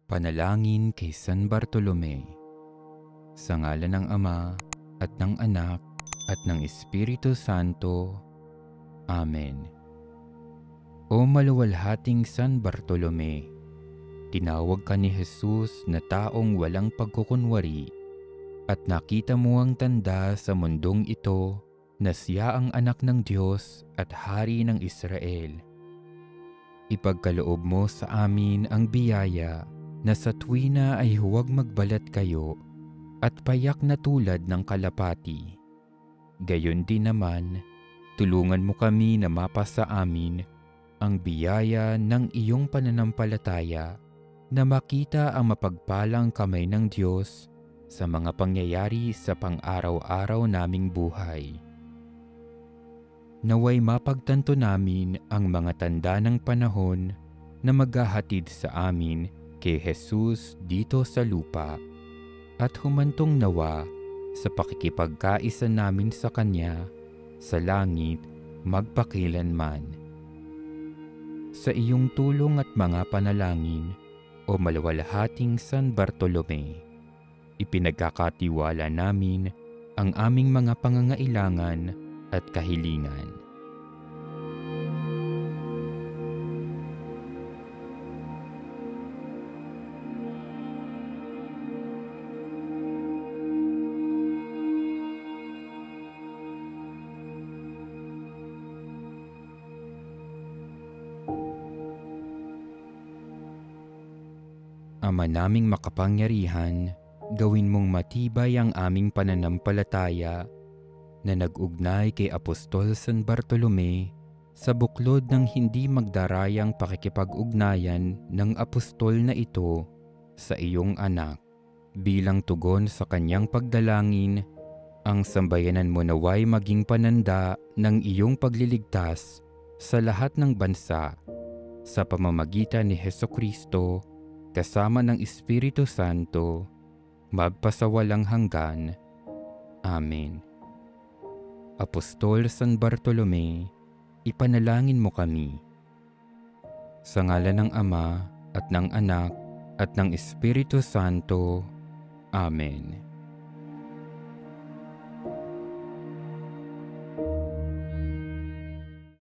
Panalangin kay San Bartolome. Sa ngalan ng Ama, at ng Anak, at ng Espiritu Santo. Amen. O maluwalhating San Bartolome, tinawag ka ni Jesus na taong walang pagkukunwari, at nakita mo ang tanda sa mundong ito na siya ang anak ng Diyos at Hari ng Israel. Ipagkaloob mo sa amin ang biyaya na sa tuwina ay huwag magbalat kayo at payak na tulad ng kalapati. Gayon din naman, tulungan mo kami na mapasa amin ang biyaya ng iyong pananampalataya na makita ang mapagpalang kamay ng Diyos sa mga pangyayari sa pang-araw-araw naming buhay. Naway mapagtanto namin ang mga tanda ng panahon na maghahatid sa amin kay Jesus dito sa lupa at humantong nawa sa pakikipagkaisa namin sa Kanya sa langit magpakilanman. Sa iyong tulong at mga panalangin, o maluwalhating San Bartolome, ipinagkakatiwala namin ang aming mga pangangailangan at kahilingan. Ama naming makapangyarihan, gawin mong matibay ang aming pananampalataya na nag-ugnay kay Apostol San Bartolome sa buklod ng hindi magdarayang pakikipag-ugnayan ng apostol na ito sa iyong anak. Bilang tugon sa kanyang pagdalangin, ang sambayanan mo naway maging pananda ng iyong pagliligtas sa lahat ng bansa sa pamamagitan ni Hesukristo kasama ng Espiritu Santo, magpasawalang hanggan. Amen. Apostol San Bartolome, ipanalangin mo kami. Sa ngalan ng Ama, at ng Anak, at ng Espiritu Santo. Amen.